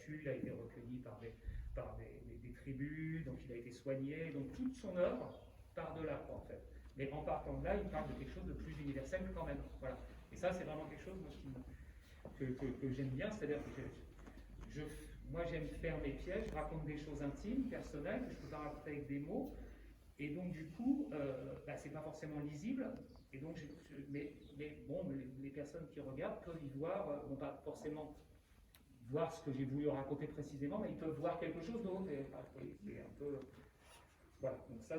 abattu, il a été recueilli par des tribus, donc il a été soigné, donc toute son œuvre part de là, quoi, en fait. Mais en partant de là, il parle de quelque chose de plus universel quand même. Voilà. Et ça, c'est vraiment quelque chose que j'aime bien, c'est-à-dire que moi, j'aime faire mes pièces, je raconte des choses intimes, personnelles, que je ne peux pas raconter avec des mots, et donc du coup, c'est pas forcément lisible, et donc, mais bon, les personnes qui regardent peuvent y voir, vont pas forcément voir ce que j'ai voulu raconter précisément, mais ils peuvent voir quelque chose d'autre, c'est un peu... Voilà, donc ça,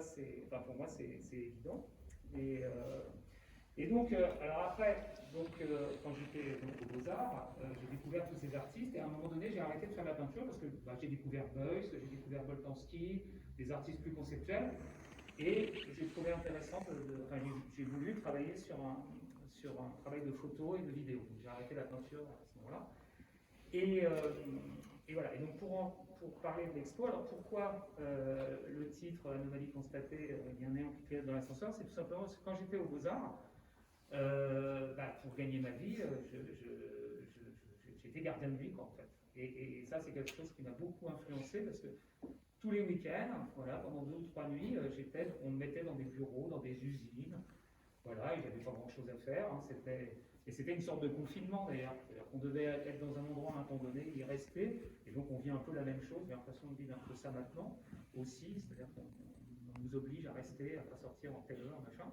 pour moi, c'est évident. Et donc, alors après, quand j'étais aux Beaux-Arts, j'ai découvert tous ces artistes, et à un moment donné, j'ai arrêté de faire la peinture parce que j'ai découvert Beuys, j'ai découvert Boltanski, des artistes plus conceptuels, et j'ai trouvé intéressant, j'ai voulu travailler sur un travail de photo et de vidéo. Donc j'ai arrêté la peinture à ce moment-là. Et voilà, et donc pour parler de l'expo, alors pourquoi le titre Anomalie constatée, il y a un néant qui clignote dans l'ascenseur, c'est tout simplement parce que quand j'étais aux Beaux-Arts, pour gagner ma vie, j'étais gardien de nuit, quoi, en fait. Et ça, c'est quelque chose qui m'a beaucoup influencé parce que tous les week-ends, voilà, pendant 2 ou 3 nuits, on me mettait dans des bureaux, dans des usines, voilà, il n'y avait pas grand-chose à faire, hein, c'était une sorte de confinement d'ailleurs. On devait être dans un endroit à un temps donné, y rester, et donc on vit un peu la même chose, j'ai l'impression de vivre un peu ça maintenant aussi, c'est-à-dire qu'on nous oblige à rester, à ne pas sortir en telle heure, machin.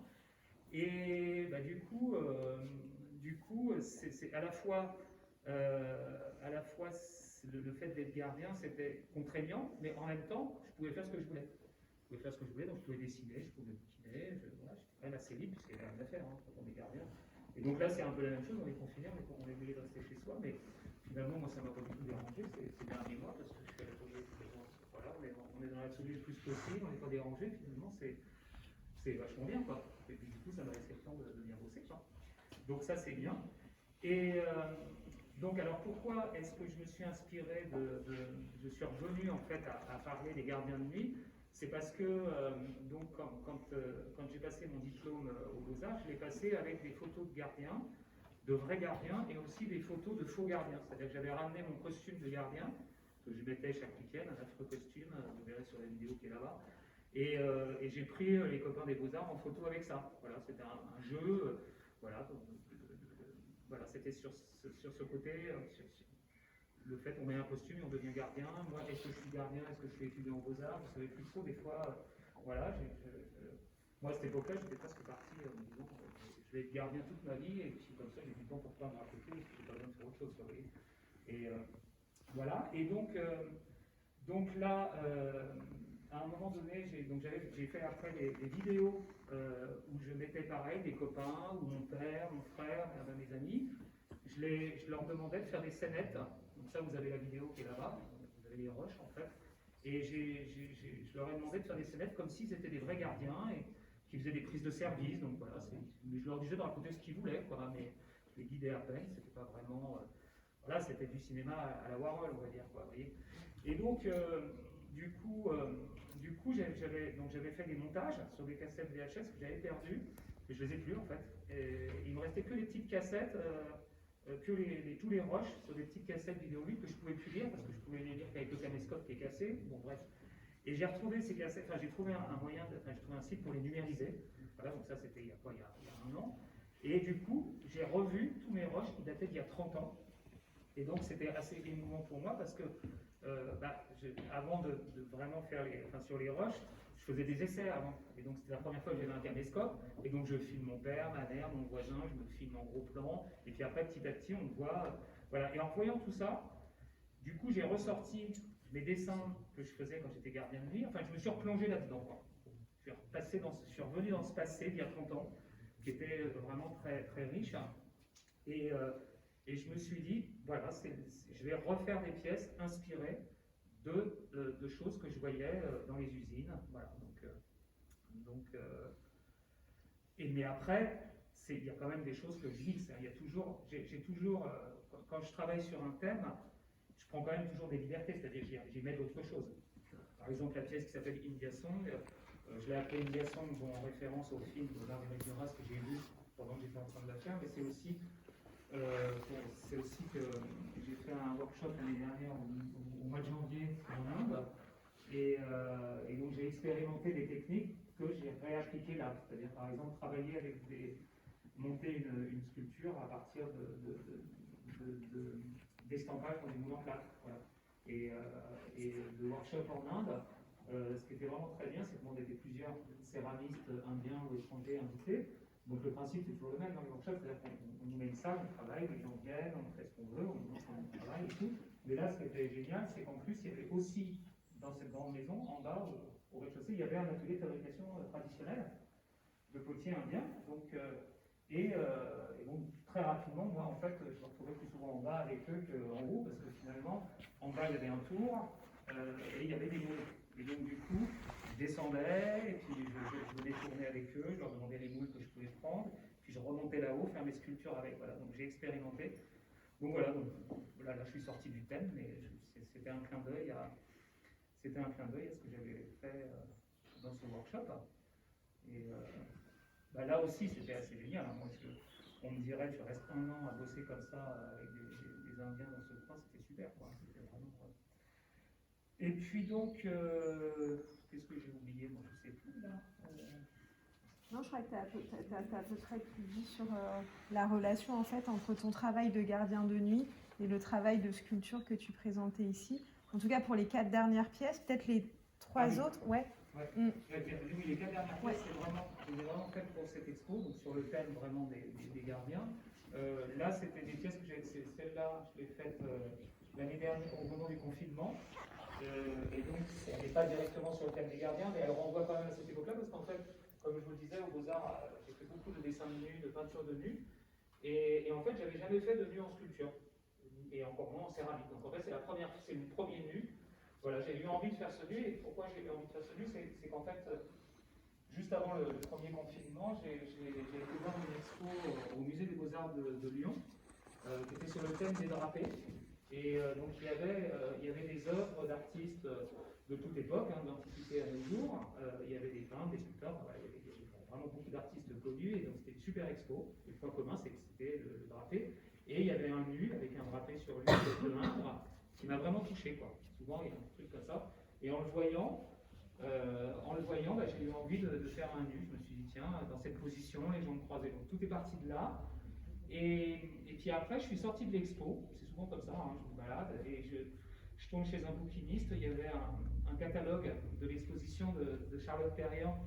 Et du coup, c'est à la fois le fait d'être gardien, c'était contraignant, mais en même temps, je pouvais faire ce que je voulais. Je pouvais faire ce que je voulais, donc je pouvais dessiner, je pouvais bouquiner, j'étais quand même assez libre, puisqu'il y avait rien à faire hein, quand on est gardien. Et donc là, c'est un peu la même chose, on est confiné, on est obligé de rester chez soi, mais finalement, moi, ça m'a pas du tout dérangé ces derniers mois, parce que je fais l'atelier, voilà, on est dans l'atelier le plus possible, on n'est pas dérangé, finalement, c'est vachement bien, quoi. Et puis du coup, ça m'a laissé le temps de venir bosser, quoi. Donc ça, c'est bien. Et donc, alors pourquoi est-ce que je me suis inspiré je suis revenu en fait à parler des gardiens de nuit? C'est parce que donc quand j'ai passé mon diplôme aux Beaux-Arts, je l'ai passé avec des photos de gardiens, de vrais gardiens, et aussi des photos de faux gardiens. C'est-à-dire que j'avais ramené mon costume de gardien, que je mettais chaque week-end, un affreux costume, vous verrez sur la vidéo qui est là-bas. Et j'ai pris les copains des Beaux-Arts en photo avec ça. Voilà, c'était un jeu, voilà. Voilà, c'était sur ce côté, le fait qu'on met un costume et on devient gardien. Moi, est-ce que je suis gardien, est-ce que je suis étudiant aux Beaux-Arts? Je ne savais plus trop, des fois. Voilà, moi, à cette époque-là, j'étais presque parti en me disant je vais être gardien toute ma vie, et puis comme ça, j'ai du temps pour peindre à côté, et j'ai pas besoin de faire autre chose, vous voyez. Et voilà, et donc là, à un moment donné, j'ai fait après des vidéos où je mettais pareil des copains, ou mon père, mon frère, mes amis. Je leur demandais de faire des scénettes. Donc ça, vous avez la vidéo qui est là-bas, vous avez les rushs en fait. Et je leur ai demandé de faire des scénettes comme s'ils étaient des vrais gardiens et qui faisaient des prises de service. Donc voilà, je leur disais de raconter ce qu'ils voulaient, quoi, mais je les guidais à peine, c'était pas vraiment... voilà, c'était du cinéma à la Warhol, on va dire, quoi, vous voyez. Et donc, du coup, j'avais fait des montages sur des cassettes VHS que j'avais perdues, et je les ai plus en fait. Et il me restait que des petites cassettes, tous les rushs sur des petites cassettes vidéoludiques que je pouvais plus lire parce que je pouvais les lire qu'avec le caméscope qui est cassé. Bon, bref. Et j'ai retrouvé ces cassettes, j'ai trouvé j'ai trouvé un site pour les numériser. Voilà, donc ça c'était il y a 1 an. Et du coup, j'ai revu tous mes rushs qui dataient d'il y a 30 ans. Et donc c'était assez émouvant pour moi parce que avant de vraiment faire sur les rushs, je faisais des essais avant. Et donc c'était la première fois que j'avais un caméscope. Et donc je filme mon père, ma mère, mon voisin, je me filme en gros plan. Et puis après, petit à petit, on voit. Voilà. Et en voyant tout ça, du coup, j'ai ressorti mes dessins que je faisais quand j'étais gardien de nuit. Enfin, je me suis replongé là-dedans. Je suis revenu dans ce passé d'il y a 30 ans, qui était vraiment très, très riche. Et je me suis dit, voilà, je vais refaire des pièces inspirées de choses que je voyais dans les usines. Voilà, mais après, il y a quand même des choses que je vis. Il y a toujours, quand je travaille sur un thème, je prends quand même toujours des libertés, c'est-à-dire j'y mets d'autres choses. Par exemple, la pièce qui s'appelle India Song, je l'ai appelée India Song en référence au film de Marguerite Duras que j'ai vu pendant que j'étais en train de la faire, mais c'est aussi que j'ai fait un workshop l'année dernière au expérimenté des techniques que j'ai réappliquées là. C'est-à-dire, par exemple, travailler avec monter une sculpture à partir d'estampage dans des moules en plaques. Voilà. Et le workshop en Inde, ce qui était vraiment très bien, c'est qu'on était plusieurs céramistes indiens ou étrangers invités. Donc le principe c'est toujours le même dans les workshops, c'est-à-dire qu'on nous met une salle, on travaille, les gens viennent, on fait ce qu'on veut, on montre son travail et tout. Mais là, ce qui était génial, c'est qu'en plus, il y avait aussi, dans cette grande maison, en bas, au rez-de-chaussée, il y avait un atelier de fabrication traditionnelle de potiers indiens. Donc, et donc, très rapidement, moi, en fait, je me retrouvais plus souvent en bas avec eux qu'en haut, parce que finalement, en bas, il y avait un tour, et il y avait des moules. Et donc, du coup, je descendais, et puis je venais tourner avec eux, je leur demandais les moules que je pouvais prendre, puis je remontais là-haut, faire mes sculptures avec. Voilà, donc j'ai expérimenté. Donc voilà, là, je suis sorti du thème, mais c'était un clin d'œil à ce que j'avais fait dans ce workshop. Et là aussi, c'était assez génial. Hein. Moi, on me dirait, tu restes un an à bosser comme ça avec des Indiens dans ce coin, c'était super. Quoi. C'était vraiment, Et puis donc, qu'est-ce que j'ai oublié? Moi, je ne sais plus là. Non, je crois que tu as à peu près tout dit sur la relation en fait entre ton travail de gardien de nuit et le travail de sculpture que tu présentais ici. En tout cas pour les 4 dernières pièces, peut-être les 3 autres, ouais. Ouais. Oui, les 4 dernières pièces, c'est vraiment fait pour cette expo, donc sur le thème vraiment des gardiens. Là, c'était des pièces que celle-là, je l'ai faite l'année dernière au moment du confinement. Et donc, elle n'est pas directement sur le thème des gardiens, mais elle renvoie quand même à cette époque-là, parce qu'en fait, comme je vous le disais, aux Beaux-Arts, j'ai fait beaucoup de dessins de nus, de peinture de nus, et en fait, j'avais jamais fait de nu en sculpture, et encore moins en céramique. Donc en fait, c'est le premier nu. Voilà, j'ai eu envie de faire ce nu, et pourquoi j'ai eu envie de faire ce nu, c'est qu'en fait, juste avant le premier confinement, j'ai été voir une expo au musée des Beaux-Arts de Lyon, qui était sur le thème des drapés. Et donc il y avait des œuvres d'artistes de toute époque, de l'Antiquité à nos jours. Il y avait des peintres, des sculpteurs, il y avait vraiment beaucoup d'artistes connus, et donc c'était une super expo. Le point commun, c'est que c'était le drapé. Et il y avait un nu avec un drapé sur lui de l'Indre qui m'a vraiment touché, quoi. Souvent il y a un truc comme ça. Et en le voyant, j'ai eu envie de faire un nu. Je me suis dit, tiens, dans cette position, les jambes croisées. Donc tout est parti de là. Et puis après, je suis sorti de l'expo, c'est souvent comme ça, je me balade, et je tombe chez un bouquiniste, il y avait un catalogue de l'exposition de Charlotte Perriand,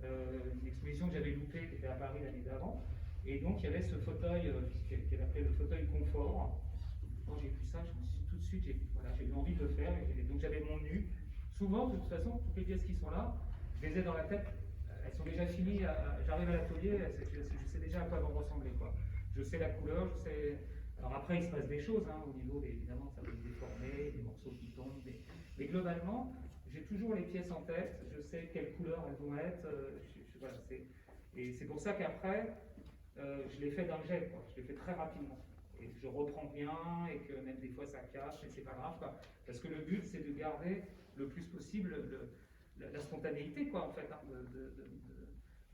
une exposition que j'avais loupée, qui était à Paris l'année d'avant, et donc il y avait ce fauteuil, qu'elle appelait le fauteuil confort. Quand j'ai vu ça, je me suis dit tout de suite, j'ai eu envie de le faire, et donc j'avais mon nu. Souvent, de toute façon, toutes les pièces qui sont là, je les ai dans la tête, elles sont déjà finies, j'arrive à l'atelier, je sais déjà à quoi elles vont ressembler, quoi. Je sais la couleur, je sais. Alors après, il se passe des choses au niveau, évidemment, ça peut se déformer, des morceaux qui tombent. Mais globalement, j'ai toujours les pièces en tête, je sais quelle couleur elles vont être. Voilà, et c'est pour ça qu'après, je l'ai fait d'un jet, quoi. Je l'ai fait très rapidement. Et je reprends bien, et que même des fois ça cache, mais c'est pas grave, quoi. Parce que le but, c'est de garder le plus possible la spontanéité, quoi, en fait,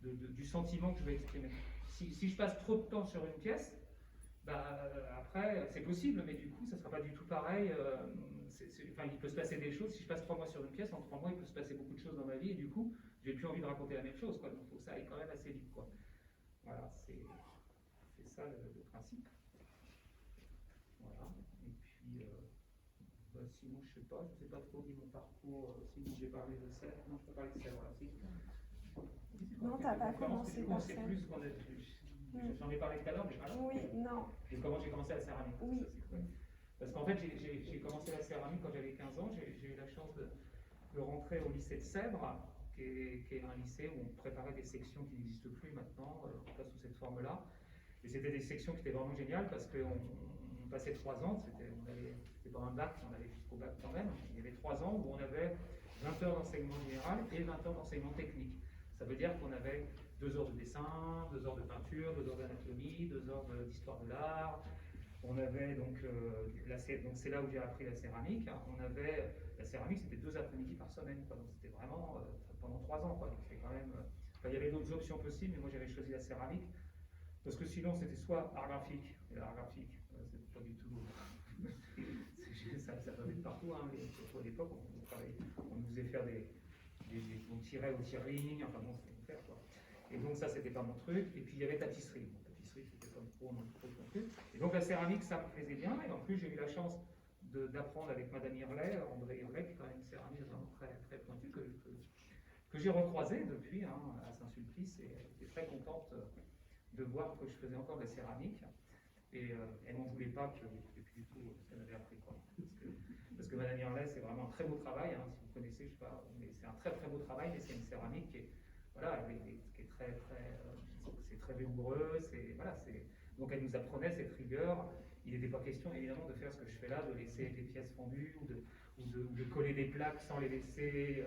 du sentiment que je vais exprimer. Si je passe trop de temps sur une pièce, après, c'est possible, mais du coup, ça ne sera pas du tout pareil. Il peut se passer des choses. Si je passe 3 mois sur une pièce, en 3 mois, il peut se passer beaucoup de choses dans ma vie, et du coup, j'ai plus envie de raconter la même chose, quoi. Donc, il faut que ça aille quand même assez vite, quoi. Voilà, c'est ça le principe. Voilà. Et puis, sinon, je ne sais pas trop ni mon parcours. Sinon, j'ai parlé de Sèvres. Non, je peux parler de Sèvres, voilà. Non, tu n'as pas commencé par ça. J'en ai parlé tout à l'heure, mais voilà. Oui, non. Et comment j'ai commencé la céramique. Oui. Ça, parce qu'en fait, j'ai commencé la céramique quand j'avais 15 ans. J'ai eu la chance de rentrer au lycée de Sèvres, qui est un lycée où on préparait des sections qui n'existent plus maintenant, en tout cas sous cette forme-là. Et c'était des sections qui étaient vraiment géniales parce qu'on passait 3 ans, c'était pas un bac, on allait jusqu'au bac quand même. Il y avait 3 ans où on avait 20 heures d'enseignement général et 20 heures d'enseignement technique. Ça veut dire qu'on avait 2 heures de dessin, 2 heures de peinture, 2 heures d'anatomie, 2 heures d'histoire de l'art. On avait donc c'est là où j'ai appris la céramique. On avait la céramique, c'était 2 après-midi par semaine, quoi. Donc c'était vraiment pendant 3 ans, quoi. Donc c'était quand même. Il y avait d'autres options possibles, mais moi j'avais choisi la céramique parce que sinon c'était soit art graphique, et l'art graphique, c'est pas du tout. ça va vite partout. À l'époque, on nous faisait faire on tirait au tirling, enfin bon, c'était une faire quoi. Et donc ça, c'était pas mon truc. Et puis il y avait tapisserie. Bon, tapisserie, c'était pas trop mon truc. Et donc la céramique, ça me plaisait bien. Et en plus, j'ai eu la chance d'apprendre avec Madame Irlet, André Irlet, qui est quand même une céramiste vraiment très, très pointue, que j'ai recroisée depuis à Saint-Sulpice. Et elle était très contente de voir que je faisais encore de la céramique. Et elle n'en voulait pas que du tout ce qu'elle avait appris. Quoi. Parce que Madame Irlet, c'est vraiment un très beau travail. Si vous connaissez, je sais pas, mais c'est un très très beau travail, mais c'est une céramique qui est, voilà, qui est très très, c'est très rigoureux. Voilà, donc elle nous apprenait cette rigueur. Il n'était pas question évidemment de faire ce que je fais là, de laisser des pièces fendues ou de coller des plaques sans les laisser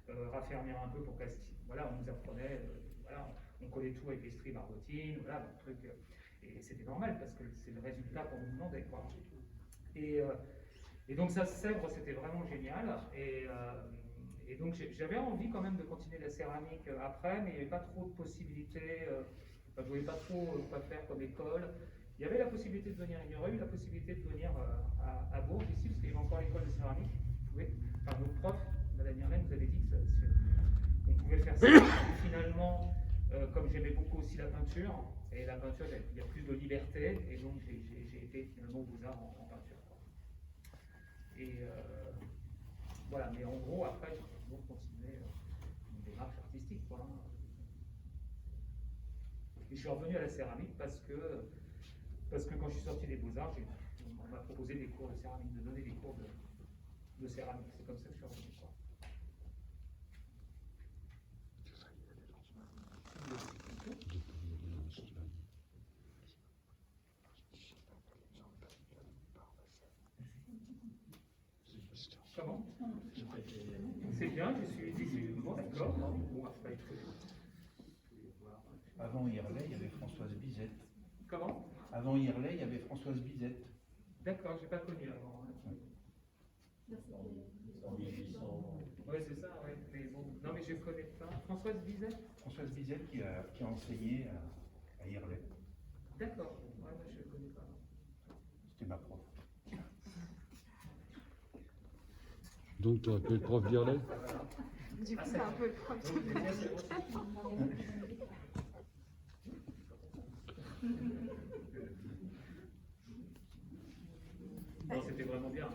raffermir un peu pour qu'elles. Voilà, on nous apprenait, voilà, on collait tout avec les stries barbotines, voilà, un truc. Et c'était normal parce que c'est le résultat qu'on nous demandait. Quoi. Et donc ça, Sèvres, c'était vraiment génial. Et donc j'avais envie quand même de continuer la céramique après, mais il n'y avait pas trop de possibilités. Je ne voulais pas trop quoi faire comme école. Il y avait la possibilité de venir, il y aurait eu la possibilité de venir à Bourges ici, parce qu'il y avait encore l'école de céramique. Enfin, notre prof, Madame Irlaine, nous avait dit qu'on pouvait faire ça. Et finalement, comme j'aimais beaucoup aussi la peinture, et la peinture, il y a plus de liberté, et donc j'ai été finalement aux Beaux-Arts en peinture. Quoi. Et voilà, mais en gros, après, j'ai toujours continué une démarche artistique. Quoi. Et je suis revenu à la céramique parce que quand je suis sorti des Beaux-Arts, on m'a proposé des cours de céramique, de donner des cours de céramique. C'est comme ça que je suis revenu. Quoi. Comment? C'est bien, je suis dit, bon, d'accord. Bon, après, il faut voir. Avant Irlet, il y avait Françoise Bizette. Comment? Avant Irlet, il y avait Françoise Bizette. D'accord, je n'ai pas connu avant. Oui, c'est ça, ouais. Mais bon, non, mais je ne connais pas. Françoise Bizette? Françoise Bizette qui a enseigné à Irlet. D'accord, ouais, moi je ne connais pas. C'était ma prof. Donc tu as appelé le prof d'Irlet? Du coup, c'est un peu le prof de Non, c'était vraiment bien.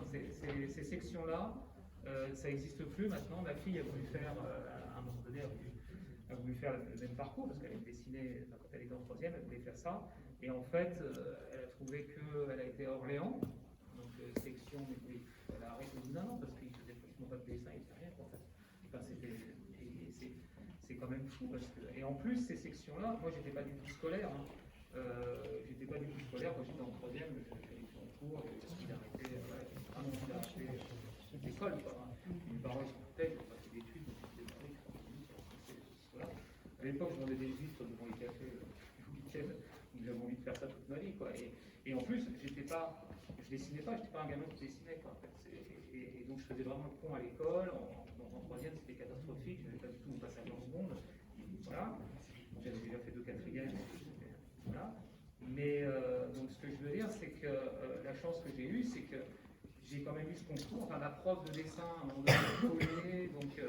Ces sections-là, ça n'existe plus maintenant. Ma fille a voulu faire, à un moment donné, a voulu faire le même parcours, parce qu'elle dessinait, quand elle était en troisième, elle voulait faire ça. Et en fait, elle a trouvé qu'elle a été à Orléans, donc section, mais elle a arrêté au bout d'un an, parce qu'ils ne font pas de dessin, ils ne font rien. En fait. Enfin, c'est quand même fou. Parce que, et en plus, ces sections-là, moi, j'étais pas du tout scolaire. J'étais pas du tout scolaire. Quand j'étais en troisième, j'allais en cours, j'ai arrêté, vraiment arrêté l'école. Mes parents ils sont peut-être, j'ai pas fait d'études, donc j'étais barré, voilà. À l'époque, je vendais des huîtres devant les cafés le week-end, donc j'avais envie de faire ça toute ma vie. Quoi. Et en plus, je dessinais pas, j'étais pas un gamin qui dessinait. Quoi, en fait. Et donc je faisais vraiment le pont à l'école. En troisième, c'était catastrophique, je n'avais pas du tout mon passage en seconde. Voilà. J'avais déjà fait 2 quatrièmes. Voilà. Mais donc ce que je veux dire, c'est que la chance que j'ai eue, c'est que j'ai quand même eu ce concours. Enfin, ma prof de dessin, on a collé, donc,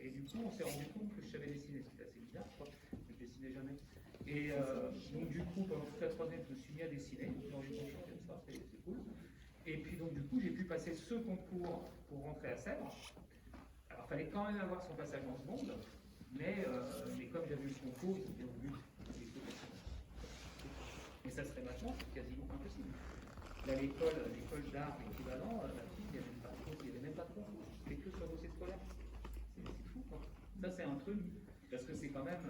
et du coup, on s'est rendu compte que je savais dessiner. C'était assez bizarre, quoi. Je ne dessinais jamais. Et donc, du coup, pendant toute la troisième, je me suis mis à dessiner. Dans les concours comme ça, c'est cool. Et puis, donc, du coup, j'ai pu passer ce concours pour rentrer à Sèvres. Alors, il fallait quand même avoir son passage en seconde, mais comme j'avais eu ce concours, ils ont bien voulu. Mais ça serait maintenant quasiment impossible. Là, l'école d'art équivalent, la fille, il n'y avait même pas de concours. C'était que sur dossier scolaire. C'est fou, quoi. Ça, c'est un truc, parce que c'est quand même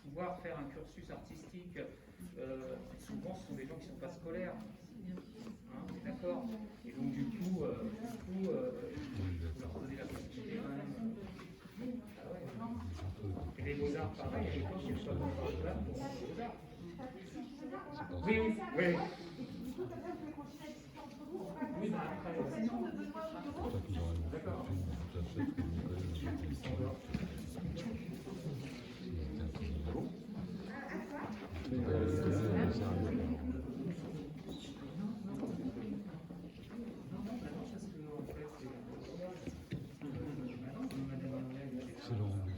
pouvoir faire un cursus artistique. Souvent, ce sont des gens qui ne sont pas scolaires. Hein, on est d'accord. Et donc, du coup, faut leur donner la possibilité quand même. Ah ouais. Et les beaux-arts, pareil, à l'époque, il n'y avait pas de programme pour les beaux-arts. Oui, oui, oui. Oui, bah après, d'accord. Excellent.